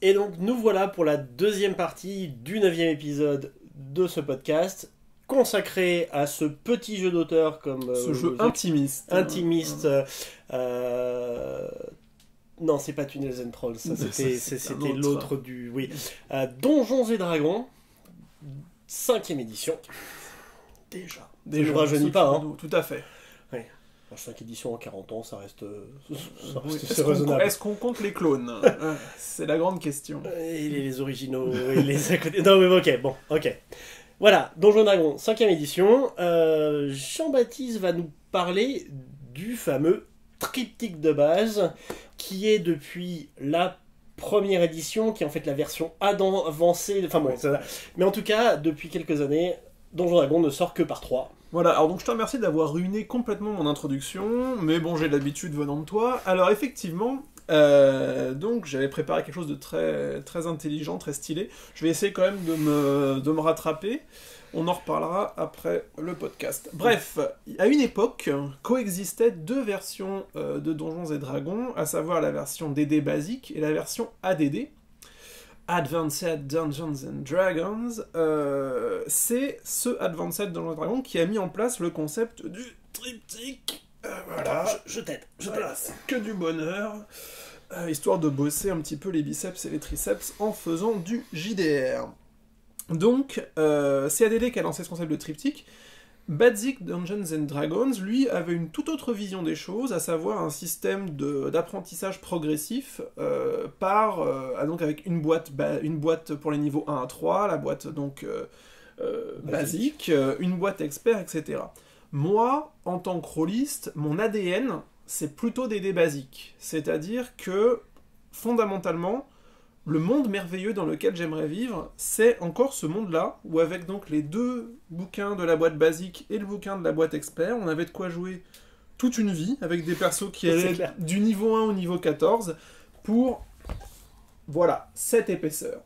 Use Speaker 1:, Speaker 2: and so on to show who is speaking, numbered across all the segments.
Speaker 1: Et donc nous voilà pour la deuxième partie du 9e épisode de ce podcast, consacré à ce petit jeu d'auteur comme...
Speaker 2: ce jeu intimiste.
Speaker 1: Intimiste. Non, c'est pas Tunnels and Trolls, ça, c'était l'autre du... Oui. Donjons et Dragons, 5e édition.
Speaker 2: Déjà.
Speaker 1: Ça ne rajeunit pas, hein.
Speaker 2: Tout à fait.
Speaker 1: Oui. 5 éditions en 40 ans, ça reste
Speaker 2: c'est raisonnable. Est-ce qu'on compte les clones? C'est la grande question.
Speaker 1: Et les originaux, et les à côté... Non, mais ok. Voilà, Donjons et Dragons, 5e édition. Jean-Baptiste va nous parler du fameux triptyque de base, qui est depuis la première édition, qui est en fait la version avancée, enfin bon, mais en tout cas, depuis quelques années, Donjons et Dragons ne sort que par 3.
Speaker 2: Voilà, alors donc je te remercie d'avoir ruiné complètement mon introduction, mais bon, j'ai l'habitude venant de toi. Alors effectivement, donc j'avais préparé quelque chose de très, très intelligent, très stylé. Je vais essayer quand même de me rattraper. On en reparlera après le podcast. Bref, à une époque, coexistaient deux versions de Donjons et Dragons, à savoir la version DD basique et la version ADD. Advanced Dungeons and Dragons. C'est ce Advanced Dungeons and Dragons qui a mis en place le concept du triptyque. Voilà.
Speaker 1: Je t'aide.
Speaker 2: Voilà, c'est que du bonheur. Histoire de bosser un petit peu les biceps et les triceps en faisant du JDR. Donc, c'est ADD qui a lancé ce concept de triptyque. Basic Dungeons and Dragons, lui, avait une toute autre vision des choses, à savoir un système d'apprentissage progressif donc avec une boîte pour les niveaux 1 à 3, la boîte donc basique, une boîte expert, etc. Moi, en tant que rôliste, mon ADN, c'est plutôt des dés basiques. C'est-à-dire que, fondamentalement, le monde merveilleux dans lequel j'aimerais vivre, c'est encore ce monde-là, où avec donc les deux bouquins de la boîte basique et le bouquin de la boîte expert, on avait de quoi jouer toute une vie, avec des persos qui allaient du niveau 1 au niveau 14, pour, voilà, cette épaisseur.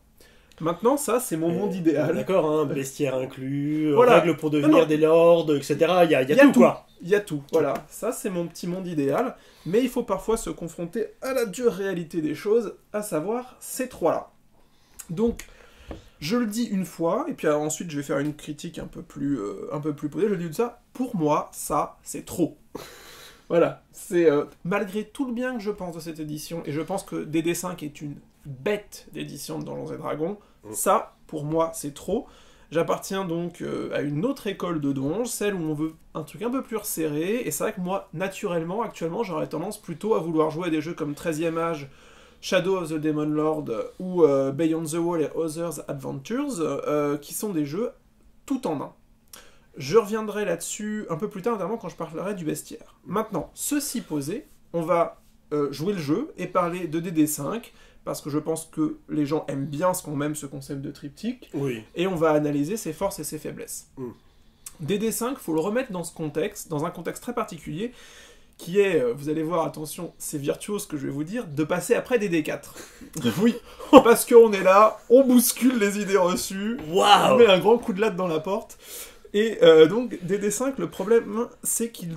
Speaker 2: Maintenant, ça, c'est mon monde idéal.
Speaker 1: D'accord, hein, bestiaire inclus,
Speaker 2: voilà.
Speaker 1: Règles pour devenir des lords, etc. Il y a tout, quoi.
Speaker 2: Il y a tout, voilà. Ça, c'est mon petit monde idéal. Mais il faut parfois se confronter à la dure réalité des choses, à savoir ces trois-là. Donc, je le dis une fois, et puis ensuite, je vais faire une critique un peu plus posée. Je dis ça, pour moi, ça, c'est trop. Voilà. C'est malgré tout le bien que je pense de cette édition, et je pense que DD5 est une bête d'édition de Donjons et Dragons, ça, pour moi, c'est trop. J'appartiens donc à une autre école de donge, celle où on veut un truc un peu plus resserré, et c'est vrai que moi, naturellement, actuellement, j'aurais tendance plutôt à vouloir jouer à des jeux comme 13e âge, Shadow of the Demon Lord, ou Beyond the Wall et Other's Adventures, qui sont des jeux tout en un. Je reviendrai là-dessus un peu plus tard, notamment quand je parlerai du bestiaire. Maintenant, ceci posé, on va jouer le jeu et parler de DD5, parce que je pense que les gens aiment bien ce concept de triptyque,
Speaker 1: oui. Et
Speaker 2: on va analyser ses forces et ses faiblesses. DD5, faut le remettre dans ce contexte, dans un contexte très particulier, qui est, vous allez voir, attention, c'est virtuose ce que je vais vous dire, de passer après DD4. Oui, parce qu'on est là, on bouscule les idées reçues, on met un grand coup de latte dans la porte. Et donc, DD5, le problème, c'est qu'il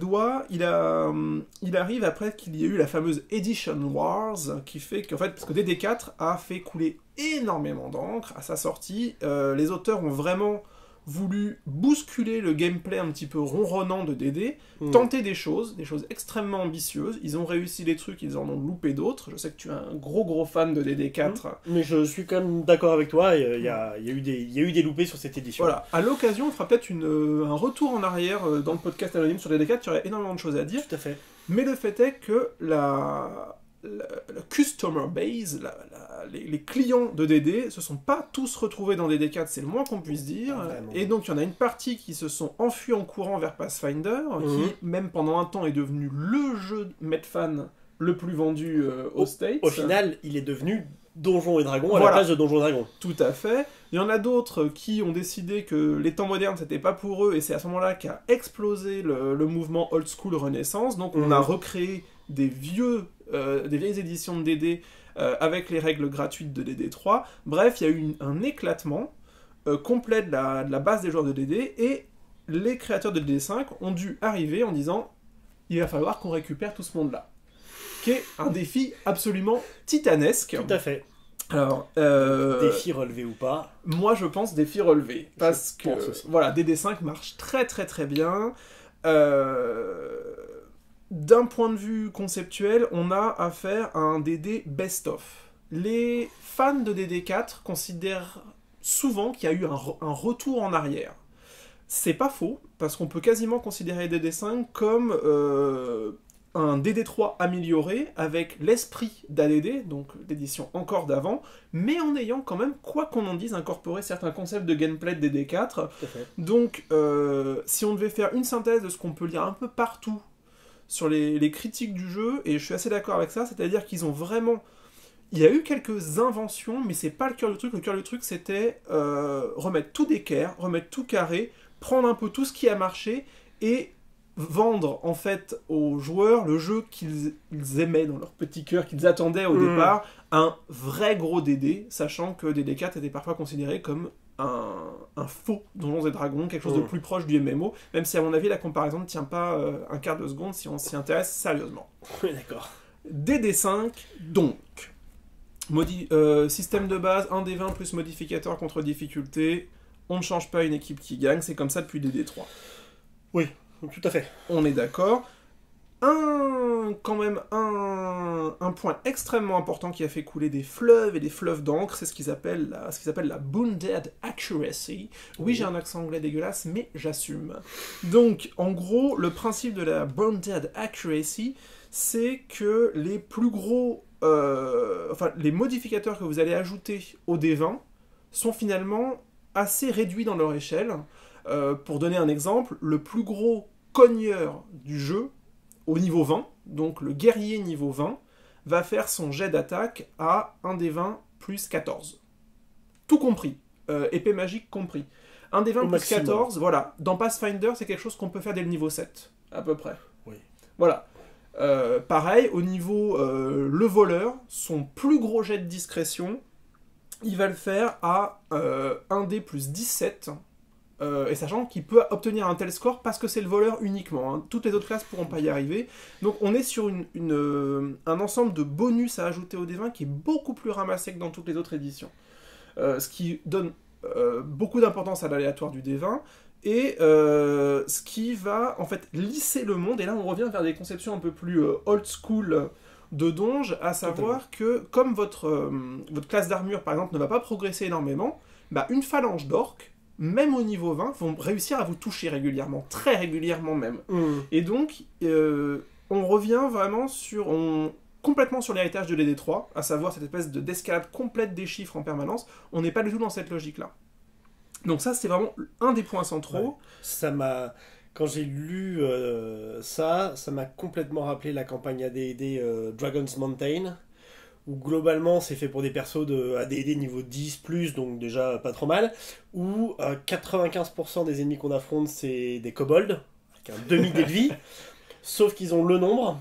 Speaker 2: arrive après qu'il y ait eu la fameuse Edition Wars, qui fait qu'en fait, parce que DD4 a fait couler énormément d'encre à sa sortie, les auteurs ont vraiment voulu bousculer le gameplay un petit peu ronronnant de DD, tenter des choses extrêmement ambitieuses. Ils ont réussi des trucs, ils en ont loupé d'autres. Je sais que tu es un gros fan de DD4.
Speaker 1: Mais je suis quand même d'accord avec toi, il y a eu des loupés sur cette édition.
Speaker 2: Voilà, à l'occasion, on fera peut-être un retour en arrière dans le podcast anonyme sur DD4, il y aurait énormément de choses à dire.
Speaker 1: Tout à fait.
Speaker 2: Mais le fait est que la customer base, les clients de DD se sont pas tous retrouvés dans DD4, c'est le moins qu'on puisse dire. Et donc il y en a une partie qui se sont enfuis en courant vers Pathfinder, qui même pendant un temps est devenu le jeu Medfan le plus vendu aux States.
Speaker 1: Au final, il est devenu Donjons et Dragons à la place de Donjons et Dragons.
Speaker 2: Tout à fait. Il y en a d'autres qui ont décidé que les temps modernes c'était pas pour eux, et c'est à ce moment-là qu'a explosé le mouvement old school Renaissance. Donc on a recréé des vieilles éditions de DD avec les règles gratuites de DD3. Bref, il y a eu un éclatement complet de la base des joueurs de DD, et les créateurs de DD5 ont dû arriver en disant il va falloir qu'on récupère tout ce monde-là. Qui est un défi absolument titanesque.
Speaker 1: Tout à fait.
Speaker 2: Alors,
Speaker 1: Défi relevé ou pas.
Speaker 2: moi je pense défi relevé. Parce
Speaker 1: Je pense
Speaker 2: que,
Speaker 1: aussi.
Speaker 2: voilà, DD5 marche très très très bien. D'un point de vue conceptuel, on a affaire à un DD best-of. Les fans de DD4 considèrent souvent qu'il y a eu un retour en arrière. C'est pas faux, parce qu'on peut quasiment considérer DD5 comme un DD3 amélioré, avec l'esprit d'ADD, donc l'édition encore d'avant, mais en ayant quand même, quoi qu'on en dise, incorporé certains concepts de gameplay de DD4.
Speaker 1: Tout à fait.
Speaker 2: Donc, si on devait faire une synthèse de ce qu'on peut lire un peu partout sur les critiques du jeu, et je suis assez d'accord avec ça, c'est-à-dire qu'ils ont vraiment... Il y a eu quelques inventions, mais c'est pas le cœur du truc. Le cœur du truc, c'était remettre tout d'équerre, remettre tout carré, prendre un peu tout ce qui a marché, et vendre, en fait, aux joueurs le jeu qu'ils aimaient dans leur petit cœur, qu'ils attendaient au départ, un vrai gros DD, sachant que DD4 était parfois considéré comme un faux Donjons et Dragons, quelque chose de plus proche du MMO, même si à mon avis la comparaison ne tient pas un quart de seconde si on s'y intéresse sérieusement.
Speaker 1: Oui, d'accord.
Speaker 2: DD5, donc, système de base, 1d20 plus modificateur contre difficulté, on ne change pas une équipe qui gagne, c'est comme ça depuis DD3.
Speaker 1: Oui, tout à fait.
Speaker 2: On est d'accord. Quand même un point extrêmement important qui a fait couler des fleuves et des fleuves d'encre, c'est ce qu'ils appellent la Bounded Accuracy. Oui, j'ai un accent anglais dégueulasse, mais j'assume. Donc, en gros, le principe de la Bounded Accuracy, c'est que les plus gros... les modificateurs que vous allez ajouter au D20 sont finalement assez réduits dans leur échelle. Pour donner un exemple, le plus gros cogneur du jeu, au niveau 20, donc le guerrier niveau 20, va faire son jet d'attaque à 1 des 20 plus 14. Tout compris. Épée magique compris. 1 des 20 plus
Speaker 1: maximum.
Speaker 2: 14, voilà. Dans Pathfinder, c'est quelque chose qu'on peut faire dès le niveau 7, à peu près.
Speaker 1: Oui.
Speaker 2: Voilà. Pareil, au niveau le voleur, son plus gros jet de discrétion, il va le faire à 1 dé plus 17, et sachant qu'il peut obtenir un tel score parce que c'est le voleur uniquement. Hein. Toutes les autres classes pourront pas y arriver. Donc on est sur un ensemble de bonus à ajouter au D20 qui est beaucoup plus ramassé que dans toutes les autres éditions. Ce qui donne beaucoup d'importance à l'aléatoire du D20, et ce qui va en fait lisser le monde. Et là on revient vers des conceptions un peu plus old school de donge, à savoir que comme votre classe d'armure par exemple ne va pas progresser énormément, bah, une phalange d'orques, même au niveau 20, vont réussir à vous toucher régulièrement, très régulièrement même. Et donc, on revient vraiment complètement sur l'héritage de l'ED3, à savoir cette espèce d'escalade complète des chiffres en permanence. On n'est pas du tout dans cette logique-là. Donc ça, c'est vraiment un des points centraux.
Speaker 1: Ouais. Ça m'a... Quand j'ai lu ça m'a complètement rappelé la campagne AD&D Dragon's Mountain, où globalement c'est fait pour des persos de AD&D niveau 10+, donc déjà pas trop mal, où 95% des ennemis qu'on affronte c'est des kobolds, avec un demi-dé de vie, sauf qu'ils ont le nombre,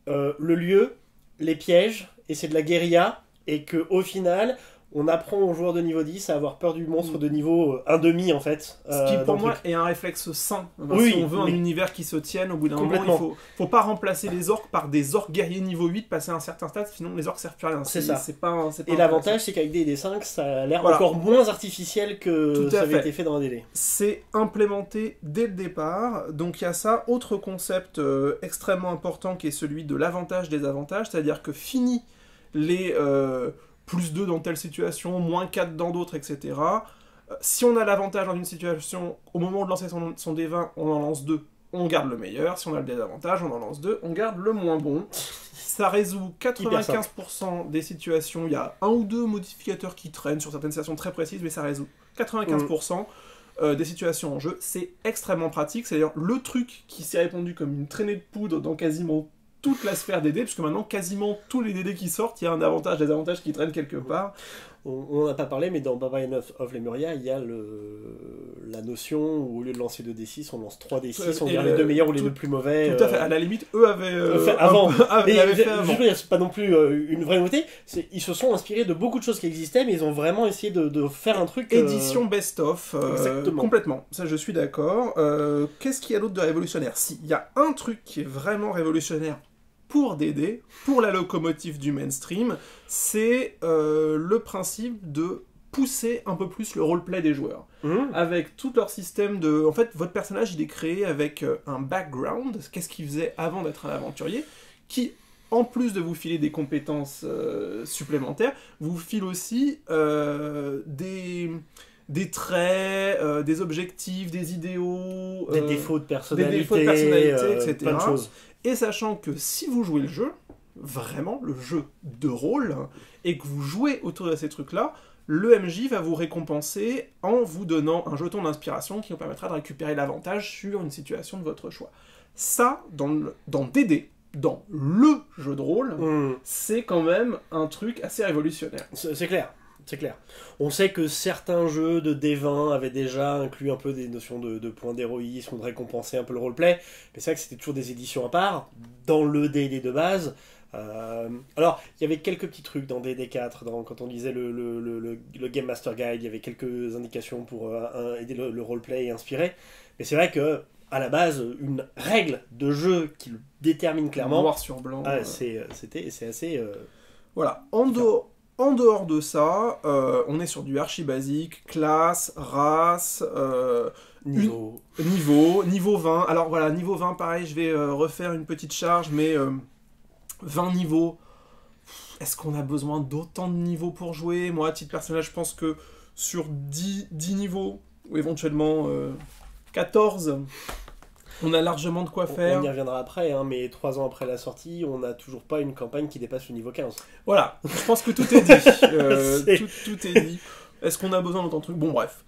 Speaker 1: le lieu, les pièges, et c'est de la guérilla, et qu'au final... On apprend aux joueurs de niveau 10 à avoir peur du monstre de niveau 1,5 en fait.
Speaker 2: Ce qui pour moi est un réflexe sain. Enfin,
Speaker 1: oui,
Speaker 2: si on veut un univers qui se tienne, au bout d'un moment, il faut pas remplacer les orques par des orques guerriers niveau 8 passer un certain stade, sinon les orques servent plus à rien.
Speaker 1: C'est ça.
Speaker 2: C'est pas
Speaker 1: et l'avantage c'est qu'avec des D5 ça a l'air encore moins artificiel que ça avait été fait dans un DD.
Speaker 2: C'est implémenté dès le départ, donc il y a ça. Autre concept extrêmement important qui est celui de l'avantage des avantages, c'est-à-dire que fini les... plus 2 dans telle situation, moins 4 dans d'autres, etc. Si on a l'avantage dans une situation, au moment de lancer son D20, on en lance 2, on garde le meilleur. Si on a le désavantage, on en lance 2, on garde le moins bon. Ça résout 95% des situations. Il y a un ou deux modificateurs qui traînent sur certaines situations très précises, mais ça résout 95% des situations en jeu. C'est extrêmement pratique. C'est d'ailleurs le truc qui s'est répandu comme une traînée de poudre dans quasiment toute la sphère des dés, puisque maintenant, quasiment tous les DD qui sortent, il y a un avantage, des avantages qui traînent quelque part.
Speaker 1: On n'en a pas parlé, mais dans Barbarian of Lemuria, il y a la notion où au lieu de lancer 2d6, on lance 3d6, on garde les deux meilleurs ou les deux plus mauvais.
Speaker 2: Tout à fait, à la limite, eux avaient...
Speaker 1: fait avant.
Speaker 2: Mais
Speaker 1: c'est pas non plus une vraie nouveauté, ils se sont inspirés de beaucoup de choses qui existaient, mais ils ont vraiment essayé de faire un truc...
Speaker 2: Édition best-of, complètement, ça je suis d'accord. Qu'est-ce qu'il y a d'autre de révolutionnaire? Si, il y a un truc qui est vraiment révolutionnaire, pour DD, pour la locomotive du mainstream, c'est le principe de pousser un peu plus le roleplay des joueurs. Avec tout leur système de... En fait, votre personnage, il est créé avec un background, qu'est-ce qu'il faisait avant d'être un aventurier, qui, en plus de vous filer des compétences supplémentaires, vous file aussi des traits, des objectifs, des idéaux...
Speaker 1: des défauts de personnalité,
Speaker 2: etc.
Speaker 1: plein de choses.
Speaker 2: Et sachant que si vous jouez le jeu, vraiment le jeu de rôle, et que vous jouez autour de ces trucs-là, le MJ va vous récompenser en vous donnant un jeton d'inspiration qui vous permettra de récupérer l'avantage sur une situation de votre choix. Ça, dans DD, dans le jeu de rôle, c'est quand même un truc assez révolutionnaire.
Speaker 1: C'est clair. C'est clair. On sait que certains jeux de D20 avaient déjà inclus un peu des notions de points d'héroïsme, de récompenser un peu le roleplay, mais c'est vrai que c'était toujours des éditions à part. Dans le D&D de base, alors, il y avait quelques petits trucs dans DD4, quand on lisait le Game Master Guide, il y avait quelques indications pour aider le roleplay et inspirer, mais c'est vrai que à la base, une règle de jeu qui le détermine clairement...
Speaker 2: Noir sur blanc.
Speaker 1: C'est assez...
Speaker 2: Voilà, en dehors de ça, on est sur du archi basique, classe, race,
Speaker 1: niveau
Speaker 2: 20. Alors voilà, niveau 20, pareil, je vais refaire une petite charge, mais 20 niveaux, est-ce qu'on a besoin d'autant de niveaux pour jouer? Moi, à titre personnel, je pense que sur 10 niveaux, ou éventuellement 14, on a largement de quoi faire.
Speaker 1: On y reviendra après, hein, mais 3 ans après la sortie, on n'a toujours pas une campagne qui dépasse le niveau 15.
Speaker 2: Voilà, je pense que tout est dit. Tout est dit. Est-ce qu'on a besoin d'autant de trucs? Bon, bref.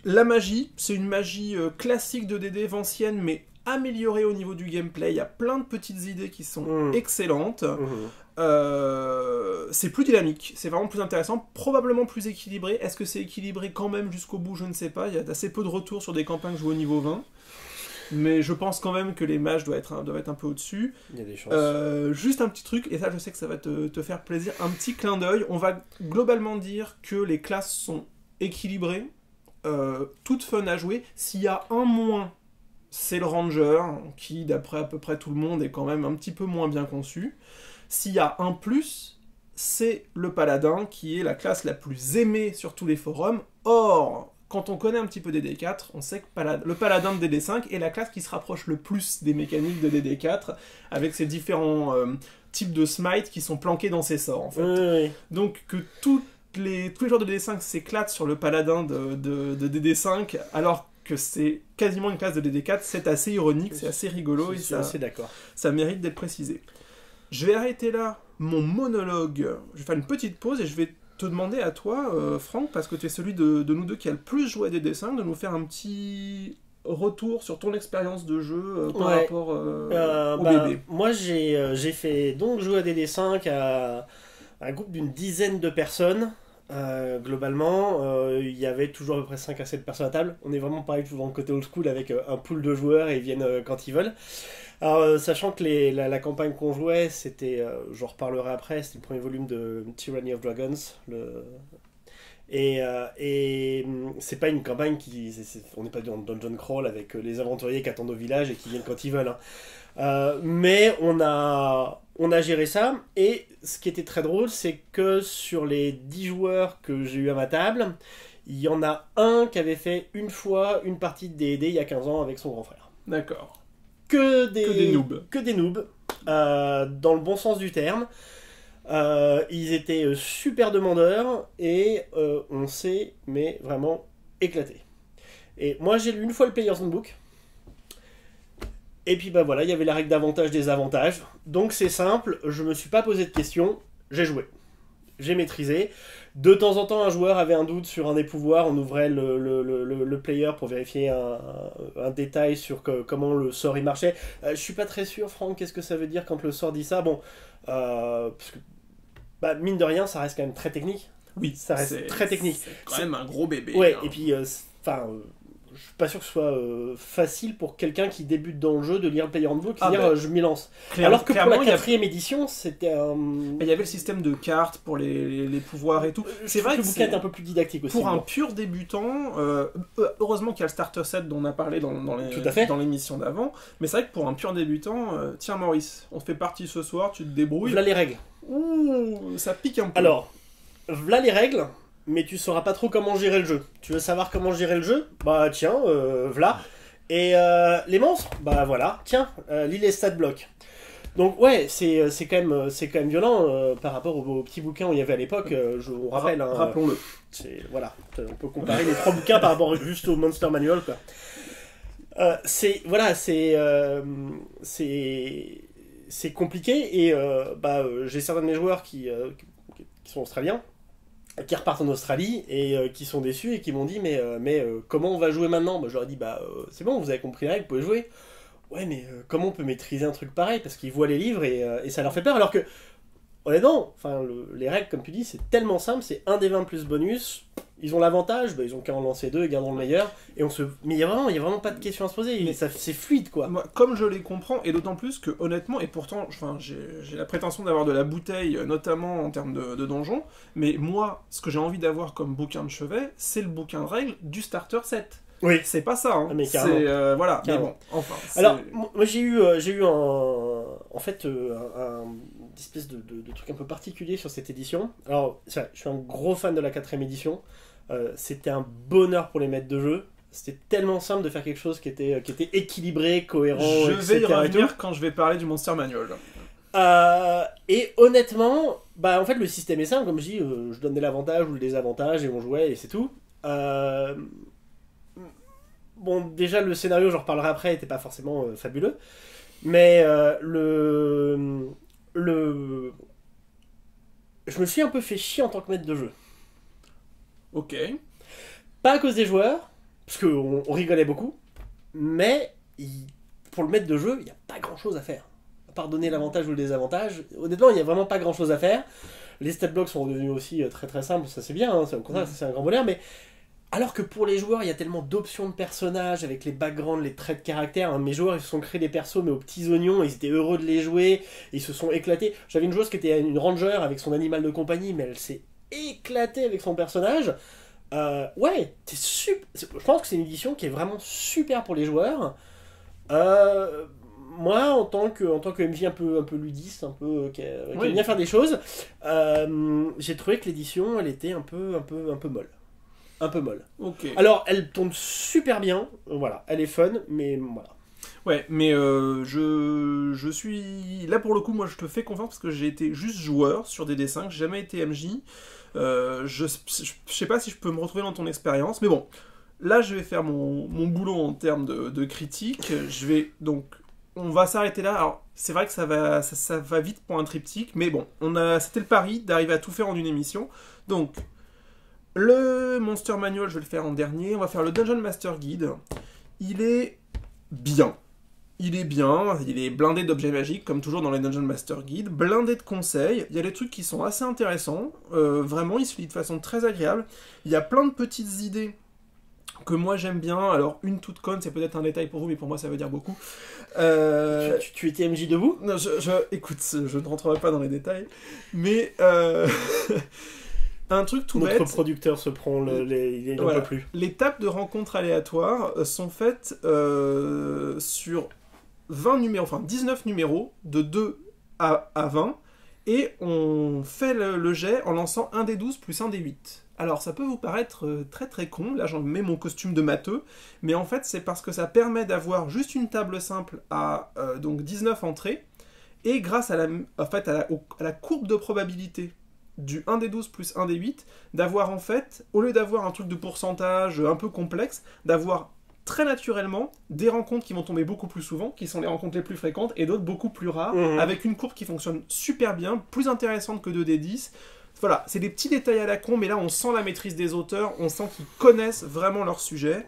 Speaker 2: La magie, c'est une magie classique de DD, ancienne, mais améliorée au niveau du gameplay. Il y a plein de petites idées qui sont excellentes. C'est plus dynamique, c'est vraiment plus intéressant, probablement plus équilibré. Est-ce que c'est équilibré quand même jusqu'au bout? Je ne sais pas. Il y a assez peu de retours sur des campagnes jouées au niveau 20. Mais je pense quand même que les mages doivent être un peu au-dessus.
Speaker 1: Il y a des chances.
Speaker 2: Juste un petit truc, et ça je sais que ça va te faire plaisir, un petit clin d'œil. On va globalement dire que les classes sont équilibrées, toutes fun à jouer. S'il y a un moins, c'est le ranger, qui d'après à peu près tout le monde est quand même un petit peu moins bien conçu. S'il y a un plus, c'est le paladin, qui est la classe la plus aimée sur tous les forums. Or, quand on connaît un petit peu DD4, on sait que le paladin de DD5 est la classe qui se rapproche le plus des mécaniques de DD4, avec ses différents types de smite qui sont planqués dans ses sorts, en fait.
Speaker 1: Oui.
Speaker 2: Donc que tous les joueurs de DD5 s'éclatent sur le paladin de DD5, alors que c'est quasiment une classe de DD4, c'est assez ironique, c'est assez rigolo,
Speaker 1: Je suis assez d'accord.
Speaker 2: Ça mérite d'être précisé. Je vais arrêter là mon monologue, je vais faire une petite pause et je vais te demander à toi, Franck, parce que tu es celui de nous deux qui a le plus joué à DD5, de nous faire un petit retour sur ton expérience de jeu par rapport au bébé.
Speaker 1: Moi, j'ai fait donc jouer à DD5 à un groupe d'une dizaine de personnes. Globalement, il y avait toujours à peu près 5 à 7 personnes à table. On est vraiment pareil, toujours dans le côté old school avec un pool de joueurs et ils viennent quand ils veulent. Alors, sachant que la campagne qu'on jouait, c'était, j'en reparlerai après, c'était le premier volume de Tyranny of Dragons. Et c'est pas une campagne on n'est pas dans Dungeon Crawl avec les aventuriers qui attendent au village et qui viennent quand ils veulent. Mais on a géré ça, et ce qui était très drôle, c'est que sur les 10 joueurs que j'ai eu à ma table, il y en a un qui avait fait une fois une partie de D&D il y a 15 ans avec son grand frère.
Speaker 2: D'accord.
Speaker 1: Que des
Speaker 2: noobs.
Speaker 1: Dans le bon sens du terme. Ils étaient super demandeurs et on s'est mais vraiment éclaté. Et moi j'ai lu une fois le Player's Handbook. Et puis bah voilà, il y avait la règle d'avantage des avantages. Donc c'est simple, je me suis pas posé de questions, j'ai joué. J'ai maîtrisé. De temps en temps, un joueur avait un doute sur un des pouvoirs, on ouvrait le player pour vérifier un détail sur comment le sort il marchait. Je suis pas très sûr, Franck, qu'est-ce que ça veut dire quand le sort dit ça? Bon, parce que, bah, mine de rien, ça reste quand même très technique.
Speaker 2: Oui,
Speaker 1: ça reste très technique.
Speaker 2: C'est quand même un gros bébé.
Speaker 1: Ouais,
Speaker 2: hein.
Speaker 1: et puis, je suis pas sûr que ce soit facile pour quelqu'un qui débute dans le jeu de lire le player handbook et dire je m'y lance. Alors que pour la quatrième édition, c'était
Speaker 2: il y avait le système de cartes pour les pouvoirs et tout. C'est vrai que
Speaker 1: le bouquin est un peu plus didactique aussi.
Speaker 2: Pour un pur débutant, heureusement qu'il y a le starter set dont on a parlé dans l'émission d'avant, mais c'est vrai que pour un pur débutant, tiens Maurice, on fait partie ce soir, tu te débrouilles.
Speaker 1: Voilà les règles.
Speaker 2: Ouh, ça pique un peu.
Speaker 1: Alors, voilà les règles, mais tu sauras pas trop comment gérer le jeu. Tu veux savoir comment gérer le jeu? Bah tiens, voilà. Et les monstres? Bah voilà, tiens, lis les stat blocks. Donc ouais, c'est quand même violent par rapport aux petits bouquins où il y avait à l'époque, on rappelle.
Speaker 2: Rappelons-le.
Speaker 1: Voilà, on peut comparer les 3 bouquins par rapport juste au Monster Manual, quoi. C'est compliqué et j'ai certains de mes joueurs qui sont australiens, qui repartent en Australie et qui sont déçus et qui m'ont dit mais comment on va jouer maintenant? Je leur ai dit c'est bon, vous avez compris les règles, vous pouvez jouer. Ouais mais comment on peut maîtriser un truc pareil? Parce qu'ils voient les livres et ça leur fait peur, alors que honnêtement, les règles comme tu dis c'est tellement simple, c'est 1 des 20 plus bonus. Ils ont l'avantage, ils ont qu'à en lancer 2 et gardons le meilleur. Mais il y a vraiment pas de questions à se poser. C'est fluide, quoi.
Speaker 2: Moi, comme je les comprends, et d'autant plus que honnêtement, et pourtant, j'ai la prétention d'avoir de la bouteille, notamment en termes de donjon, mais moi, ce que j'ai envie d'avoir comme bouquin de chevet, c'est le bouquin de règles du starter set.
Speaker 1: Oui.
Speaker 2: C'est pas ça, hein.
Speaker 1: Mais
Speaker 2: c'est
Speaker 1: Carrément.
Speaker 2: voilà. Mais bon, enfin.
Speaker 1: Alors, moi j'ai eu en fait une espèce de truc un peu particulier sur cette édition. Alors, c'est vrai, je suis un gros fan de la 4ème édition. C'était un bonheur pour les maîtres de jeu. C'était tellement simple de faire quelque chose qui était équilibré, cohérent,
Speaker 2: je
Speaker 1: etc.
Speaker 2: vais y revenir quand je vais parler du Monster Manual.
Speaker 1: Et honnêtement, en fait le système est simple, comme je dis, je donnais l'avantage ou le désavantage et on jouait et c'est tout. Bon, déjà le scénario, j'en reparlerai après, était pas forcément fabuleux, mais je me suis un peu fait chier en tant que maître de jeu.
Speaker 2: Ok.
Speaker 1: Pas à cause des joueurs, parce qu'on rigolait beaucoup, mais pour le maître de jeu, il n'y a pas grand chose à faire. À part donner l'avantage ou le désavantage, honnêtement, il n'y a vraiment pas grand chose à faire. Les stat blocks sont devenus aussi très très simples, ça c'est bien, au contraire, c'est un grand bonheur, mais alors que pour les joueurs, il y a tellement d'options de personnages avec les backgrounds, les traits de caractère. Mes joueurs, ils se sont créés des persos, mais aux petits oignons, ils étaient heureux de les jouer, ils se sont éclatés. J'avais une joueuse qui était une ranger avec son animal de compagnie, mais elle s'est éclatée avec son personnage. Ouais, je pense que c'est une édition qui est vraiment super pour les joueurs. Moi, en tant que MJ un peu ludiste, qui aime bien faire des choses, j'ai trouvé que l'édition, elle était un peu molle. Un peu molle.
Speaker 2: Okay.
Speaker 1: Alors, elle tombe super bien, voilà, elle est fun, mais voilà.
Speaker 2: Ouais, mais je suis... Là, pour le coup, moi, je te fais confiance parce que j'ai été juste joueur sur des dessins, que j'ai jamais été MJ. Je sais pas si je peux me retrouver dans ton expérience, mais bon, là, je vais faire mon boulot en termes de critique. On va s'arrêter là. Alors, c'est vrai que ça va vite pour un triptyque, mais bon, c'était le pari d'arriver à tout faire en une émission. Donc... Le Monster Manual, je vais le faire en dernier. On va faire le Dungeon Master Guide. Il est bien. Il est blindé d'objets magiques, comme toujours dans les Dungeon Master Guide. Blindé de conseils. Il y a des trucs qui sont assez intéressants. Vraiment, il se lit de façon très agréable. Il y a plein de petites idées que moi j'aime bien. Alors, une toute conne, c'est peut-être un détail pour vous, mais pour moi ça veut dire beaucoup.
Speaker 1: Tu étais MJ debout?
Speaker 2: Non, écoute, je ne rentrerai pas dans les détails. Mais... Un truc tout bête.
Speaker 1: Notre producteur se prend il n'en peut plus.
Speaker 2: Les tables de rencontres aléatoires sont faites sur 19 numéros, de 2 à 20, et on fait le jet en lançant un des 12 plus un des 8. Alors ça peut vous paraître très très con, là j'en mets mon costume de matheux, mais en fait c'est parce que ça permet d'avoir juste une table simple à donc 19 entrées, et grâce à la courbe de probabilité du 1 des 12 plus 1 des 8, d'avoir en fait, au lieu d'avoir un truc de pourcentage un peu complexe, d'avoir très naturellement des rencontres qui vont tomber beaucoup plus souvent, qui sont les rencontres les plus fréquentes, et d'autres beaucoup plus rares, avec une courbe qui fonctionne super bien, plus intéressante que 2 des 10. Voilà, c'est des petits détails à la con, mais là on sent la maîtrise des auteurs, on sent qu'ils connaissent vraiment leur sujet.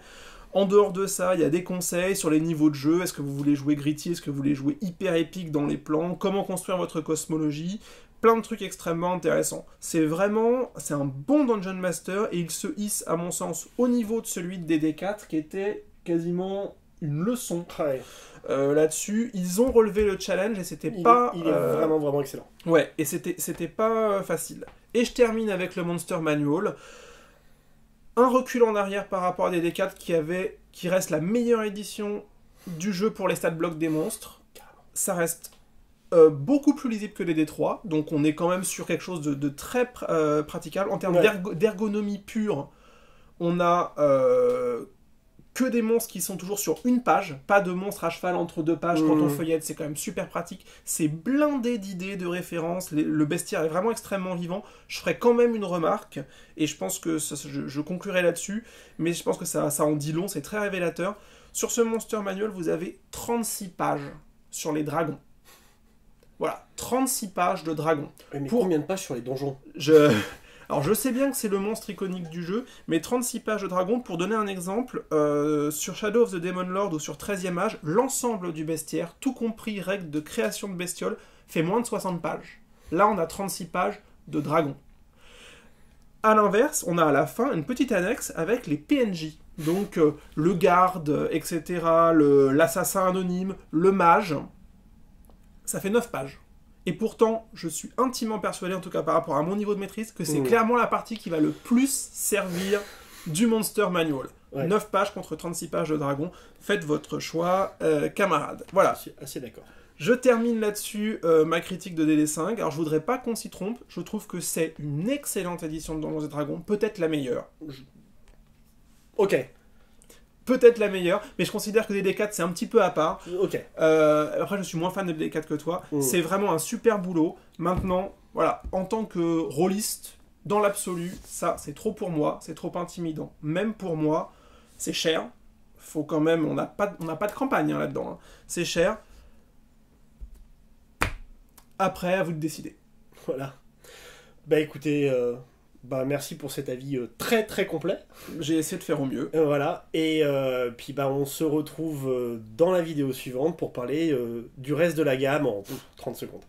Speaker 2: En dehors de ça, il y a des conseils sur les niveaux de jeu. Est-ce que vous voulez jouer gritty? Est-ce que vous voulez jouer hyper épique dans les plans? Comment construire votre cosmologie? plein de trucs extrêmement intéressants. C'est un bon Dungeon Master, et il se hisse, à mon sens, au niveau de celui de DD4, qui était quasiment une leçon.
Speaker 1: Ouais.
Speaker 2: Là-dessus, ils ont relevé le challenge, et c'était
Speaker 1: Il
Speaker 2: pas...
Speaker 1: est vraiment, vraiment excellent.
Speaker 2: Ouais, et c'était pas facile. Et je termine avec le Monster Manual. Un recul en arrière par rapport à DD4 qui reste la meilleure édition du jeu pour les stat blocks des monstres. Ça reste beaucoup plus lisible que les D3, donc on est quand même sur quelque chose de très praticable. En termes d'ergonomie pure, on a que des monstres qui sont toujours sur une page, pas de monstres à cheval entre deux pages quand on feuillette, c'est quand même super pratique. C'est blindé d'idées, de références, le bestiaire est vraiment extrêmement vivant. Je ferai quand même une remarque, et je pense que je conclurai là-dessus, mais je pense que ça en dit long, c'est très révélateur. Sur ce Monster Manual, vous avez 36 pages sur les dragons. Voilà, 36 pages de dragons.
Speaker 1: Mais combien de pages sur les donjons?
Speaker 2: Alors je sais bien que c'est le monstre iconique du jeu, mais 36 pages de dragons, pour donner un exemple, sur Shadow of the Demon Lord ou sur 13e âge, l'ensemble du bestiaire, tout compris règles de création de bestioles, fait moins de 60 pages. Là on a 36 pages de dragons. A l'inverse, on a à la fin une petite annexe avec les PNJ. Donc le garde, etc., l'assassin anonyme, le mage, ça fait 9 pages. Et pourtant, je suis intimement persuadé, en tout cas par rapport à mon niveau de maîtrise, que c'est clairement la partie qui va le plus servir du Monster Manual. Ouais. 9 pages contre 36 pages de dragon. Faites votre choix, camarades. Voilà.
Speaker 1: Je suis assez d'accord.
Speaker 2: Je termine là-dessus ma critique de DD5. Alors je voudrais pas qu'on s'y trompe, je trouve que c'est une excellente édition de Donjons et Dragons, peut-être la meilleure.
Speaker 1: Ok.
Speaker 2: Peut-être la meilleure, mais je considère que DD4 c'est un petit peu à part.
Speaker 1: Ok.
Speaker 2: Après je suis moins fan de DD4 que toi. C'est vraiment un super boulot. Maintenant, voilà, en tant que rôliste, dans l'absolu, ça c'est trop pour moi, c'est trop intimidant. Même pour moi, c'est cher. Faut quand même, on n'a pas de campagne là-dedans. Hein. C'est cher. Après, à vous de décider.
Speaker 1: Voilà. Bah écoutez, merci pour cet avis très très complet.
Speaker 2: J'ai essayé de faire au mieux.
Speaker 1: Voilà. Et puis on se retrouve dans la vidéo suivante pour parler du reste de la gamme en 30 secondes.